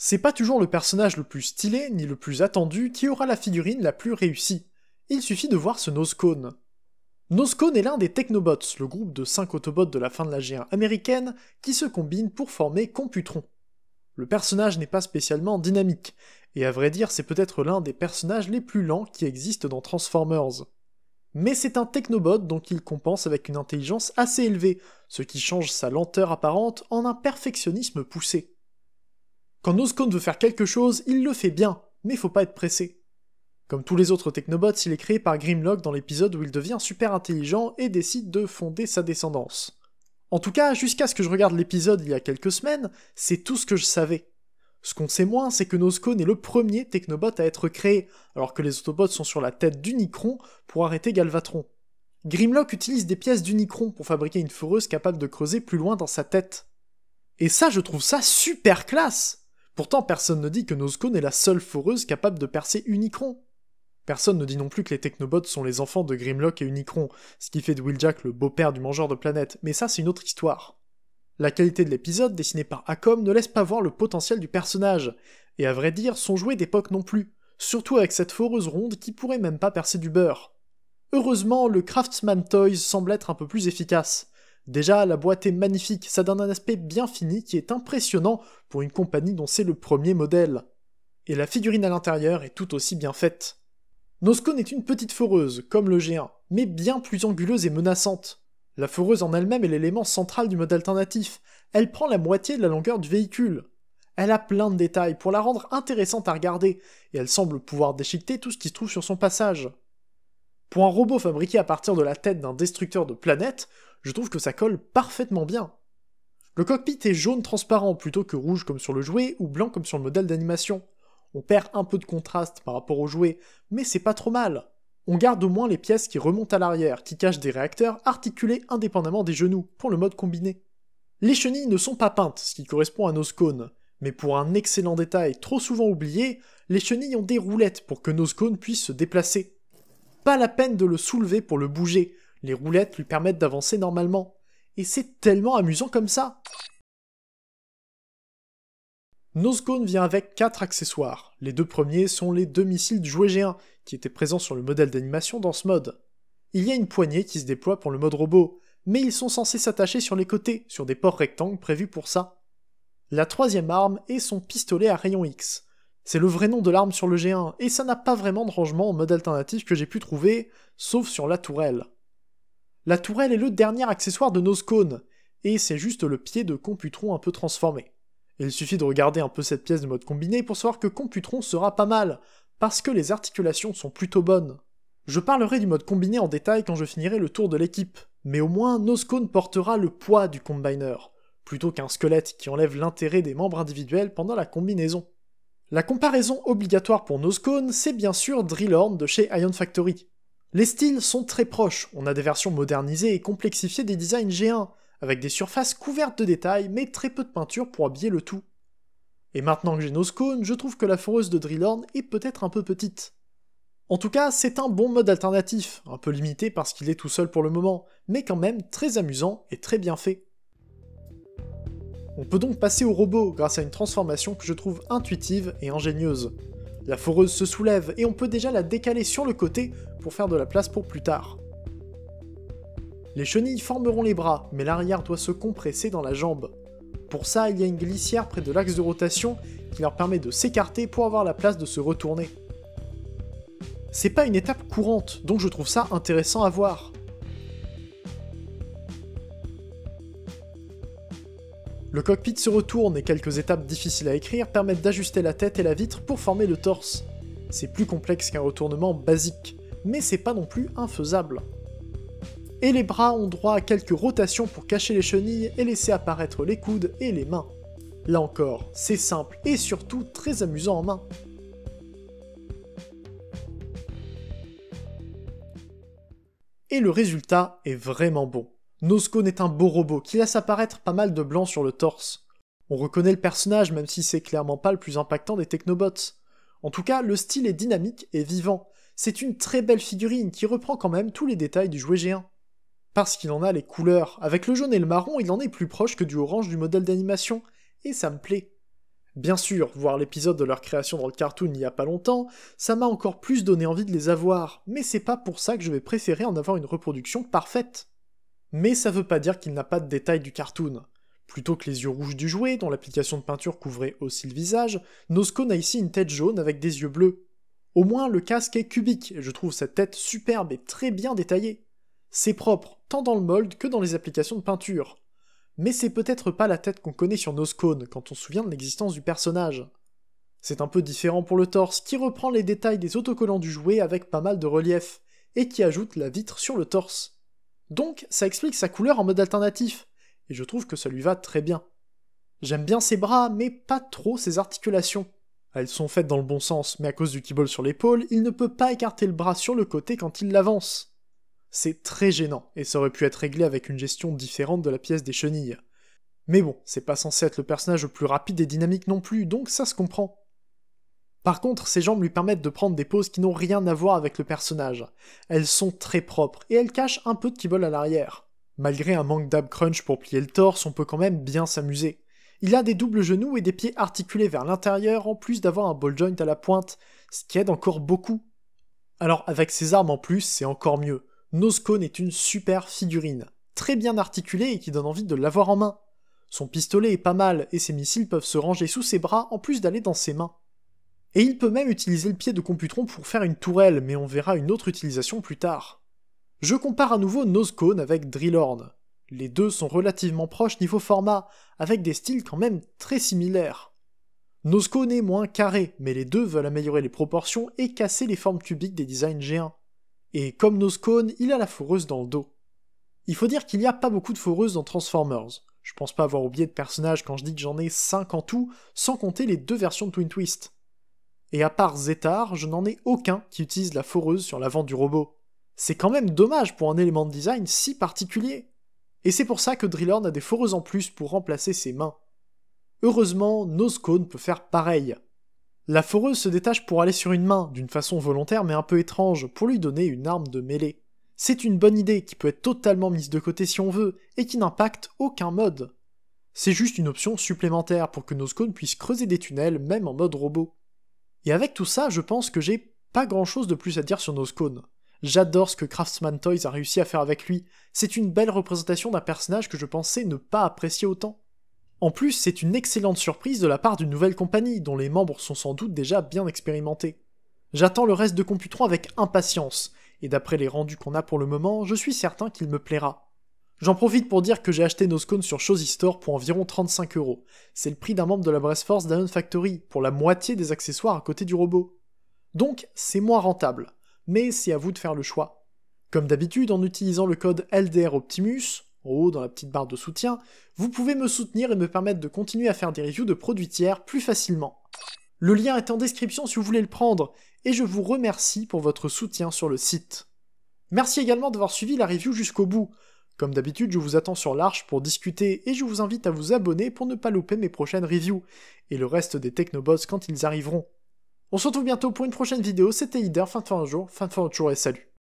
C'est pas toujours le personnage le plus stylé ni le plus attendu qui aura la figurine la plus réussie. Il suffit de voir ce Nosecone. Nosecone est l'un des Technobots, le groupe de 5 Autobots de la fin de la G1 américaine qui se combinent pour former Computron. Le personnage n'est pas spécialement dynamique, et à vrai dire c'est peut-être l'un des personnages les plus lents qui existent dans Transformers. Mais c'est un Technobot donc il compense avec une intelligence assez élevée, ce qui change sa lenteur apparente en un perfectionnisme poussé. Quand Nosecone veut faire quelque chose, il le fait bien, mais faut pas être pressé. Comme tous les autres Technobots, il est créé par Grimlock dans l'épisode où il devient super intelligent et décide de fonder sa descendance. En tout cas, jusqu'à ce que je regarde l'épisode il y a quelques semaines, c'est tout ce que je savais. Ce qu'on sait moins, c'est que Nosecone est le premier Technobot à être créé, alors que les Autobots sont sur la tête d'Unicron pour arrêter Galvatron. Grimlock utilise des pièces d'Unicron pour fabriquer une foreuse capable de creuser plus loin dans sa tête. Et ça, je trouve ça super classe! Pourtant, personne ne dit que Nosecone est la seule foreuse capable de percer Unicron. Personne ne dit non plus que les Technobots sont les enfants de Grimlock et Unicron, ce qui fait de Wheeljack le beau-père du mangeur de planètes, mais ça c'est une autre histoire. La qualité de l'épisode, dessiné par Acom, ne laisse pas voir le potentiel du personnage, et à vrai dire, son jouet d'époque non plus, surtout avec cette foreuse ronde qui pourrait même pas percer du beurre. Heureusement, le Craftsman Toys semble être un peu plus efficace. Déjà, la boîte est magnifique, ça donne un aspect bien fini qui est impressionnant pour une compagnie dont c'est le premier modèle. Et la figurine à l'intérieur est tout aussi bien faite. Nosecone est une petite foreuse, comme le G1, mais bien plus anguleuse et menaçante. La foreuse en elle-même est l'élément central du mode alternatif, elle prend la moitié de la longueur du véhicule. Elle a plein de détails pour la rendre intéressante à regarder, et elle semble pouvoir déchiqueter tout ce qui se trouve sur son passage. Pour un robot fabriqué à partir de la tête d'un destructeur de planètes, je trouve que ça colle parfaitement bien. Le cockpit est jaune transparent plutôt que rouge comme sur le jouet ou blanc comme sur le modèle d'animation. On perd un peu de contraste par rapport au jouet, mais c'est pas trop mal. On garde au moins les pièces qui remontent à l'arrière, qui cachent des réacteurs articulés indépendamment des genoux, pour le mode combiné. Les chenilles ne sont pas peintes, ce qui correspond à Nosecone, mais pour un excellent détail trop souvent oublié, les chenilles ont des roulettes pour que Nosecone puisse se déplacer. Pas la peine de le soulever pour le bouger, les roulettes lui permettent d'avancer normalement. Et c'est tellement amusant comme ça! Nosecone vient avec 4 accessoires. Les 2 premiers sont les 2 missiles du jouet G1, qui étaient présents sur le modèle d'animation dans ce mode. Il y a une poignée qui se déploie pour le mode robot, mais ils sont censés s'attacher sur les côtés, sur des ports rectangles prévus pour ça. La 3e arme est son pistolet à rayon X. C'est le vrai nom de l'arme sur le G1, et ça n'a pas vraiment de rangement en mode alternatif que j'ai pu trouver, sauf sur la tourelle. La tourelle est le dernier accessoire de Nosecone, et c'est juste le pied de Computron un peu transformé. Il suffit de regarder un peu cette pièce de mode combiné pour savoir que Computron sera pas mal, parce que les articulations sont plutôt bonnes. Je parlerai du mode combiné en détail quand je finirai le tour de l'équipe, mais au moins Nosecone portera le poids du Combiner, plutôt qu'un squelette qui enlève l'intérêt des membres individuels pendant la combinaison. La comparaison obligatoire pour Nosecone, c'est bien sûr Drillhorn de chez Ion Factory. Les styles sont très proches, on a des versions modernisées et complexifiées des designs G1, avec des surfaces couvertes de détails, mais très peu de peinture pour habiller le tout. Et maintenant que j'ai Nosecone, je trouve que la foreuse de Drillhorn est peut-être un peu petite. En tout cas, c'est un bon mode alternatif, un peu limité parce qu'il est tout seul pour le moment, mais quand même très amusant et très bien fait. On peut donc passer au robot grâce à une transformation que je trouve intuitive et ingénieuse. La foreuse se soulève et on peut déjà la décaler sur le côté pour faire de la place pour plus tard. Les chenilles formeront les bras, mais l'arrière doit se compresser dans la jambe. Pour ça, il y a une glissière près de l'axe de rotation qui leur permet de s'écarter pour avoir la place de se retourner. C'est pas une étape courante, donc je trouve ça intéressant à voir. Le cockpit se retourne et quelques étapes difficiles à écrire permettent d'ajuster la tête et la vitre pour former le torse. C'est plus complexe qu'un retournement basique, mais c'est pas non plus infaisable. Et les bras ont droit à quelques rotations pour cacher les chenilles et laisser apparaître les coudes et les mains. Là encore, c'est simple et surtout très amusant en main. Et le résultat est vraiment bon. Nosecone est un beau robot qui laisse apparaître pas mal de blanc sur le torse. On reconnaît le personnage même si c'est clairement pas le plus impactant des Technobots. En tout cas, le style est dynamique et vivant. C'est une très belle figurine qui reprend quand même tous les détails du jouet G1. Parce qu'il en a les couleurs. Avec le jaune et le marron, il en est plus proche que du orange du modèle d'animation, et ça me plaît. Bien sûr, voir l'épisode de leur création dans le cartoon il y a pas longtemps, ça m'a encore plus donné envie de les avoir, mais c'est pas pour ça que je vais préférer en avoir une reproduction parfaite. Mais ça veut pas dire qu'il n'a pas de détails du cartoon. Plutôt que les yeux rouges du jouet, dont l'application de peinture couvrait aussi le visage, Noscone a ici une tête jaune avec des yeux bleus. Au moins le casque est cubique, et je trouve cette tête superbe et très bien détaillée. C'est propre, tant dans le mold que dans les applications de peinture. Mais c'est peut-être pas la tête qu'on connaît sur Noscone quand on se souvient de l'existence du personnage. C'est un peu différent pour le torse, qui reprend les détails des autocollants du jouet avec pas mal de relief, et qui ajoute la vitre sur le torse. Donc ça explique sa couleur en mode alternatif, et je trouve que ça lui va très bien. J'aime bien ses bras, mais pas trop ses articulations. Elles sont faites dans le bon sens, mais à cause du keyboard sur l'épaule, il ne peut pas écarter le bras sur le côté quand il l'avance. C'est très gênant, et ça aurait pu être réglé avec une gestion différente de la pièce des chenilles. Mais bon, c'est pas censé être le personnage le plus rapide et dynamique non plus, donc ça se comprend. Par contre, ses jambes lui permettent de prendre des poses qui n'ont rien à voir avec le personnage. Elles sont très propres, et elles cachent un peu de keyboard à l'arrière. Malgré un manque d'ab crunch pour plier le torse, on peut quand même bien s'amuser. Il a des doubles genoux et des pieds articulés vers l'intérieur, en plus d'avoir un ball joint à la pointe, ce qui aide encore beaucoup. Alors avec ses armes en plus, c'est encore mieux. Noscone est une super figurine, très bien articulée et qui donne envie de l'avoir en main. Son pistolet est pas mal, et ses missiles peuvent se ranger sous ses bras en plus d'aller dans ses mains. Et il peut même utiliser le pied de Computron pour faire une tourelle, mais on verra une autre utilisation plus tard. Je compare à nouveau Noscone avec Drillhorn. Les deux sont relativement proches niveau format, avec des styles quand même très similaires. Noscone est moins carré, mais les deux veulent améliorer les proportions et casser les formes cubiques des designs G1. Et comme Noscone, il a la foreuse dans le dos. Il faut dire qu'il n'y a pas beaucoup de foreuses dans Transformers. Je pense pas avoir oublié de personnages quand je dis que j'en ai 5 en tout, sans compter les deux versions de Twin Twist. Et à part Zetar, je n'en ai aucun qui utilise la foreuse sur l'avant du robot. C'est quand même dommage pour un élément de design si particulier. Et c'est pour ça que Drillhorn a des foreuses en plus pour remplacer ses mains. Heureusement, Noscone peut faire pareil. La foreuse se détache pour aller sur une main, d'une façon volontaire mais un peu étrange, pour lui donner une arme de mêlée. C'est une bonne idée qui peut être totalement mise de côté si on veut, et qui n'impacte aucun mode. C'est juste une option supplémentaire pour que Noscone puisse creuser des tunnels, même en mode robot. Et avec tout ça, je pense que j'ai pas grand chose de plus à dire sur Noscone. J'adore ce que Craftsman Toys a réussi à faire avec lui, c'est une belle représentation d'un personnage que je pensais ne pas apprécier autant. En plus, c'est une excellente surprise de la part d'une nouvelle compagnie, dont les membres sont sans doute déjà bien expérimentés. J'attends le reste de Computron avec impatience, et d'après les rendus qu'on a pour le moment, je suis certain qu'il me plaira. J'en profite pour dire que j'ai acheté Noscone sur Shozy Store pour environ 35€. C'est le prix d'un membre de la Brest Force d'Iron Factory, pour la moitié des accessoires à côté du robot. Donc, c'est moins rentable. Mais c'est à vous de faire le choix. Comme d'habitude, en utilisant le code LDR Optimus, en haut dans la petite barre de soutien, vous pouvez me soutenir et me permettre de continuer à faire des reviews de produits tiers plus facilement. Le lien est en description si vous voulez le prendre, et je vous remercie pour votre soutien sur le site. Merci également d'avoir suivi la review jusqu'au bout. Comme d'habitude, je vous attends sur l'Arche pour discuter, et je vous invite à vous abonner pour ne pas louper mes prochaines reviews, et le reste des Technobots quand ils arriveront. On se retrouve bientôt pour une prochaine vidéo, c'était Ider, fin de jour et salut.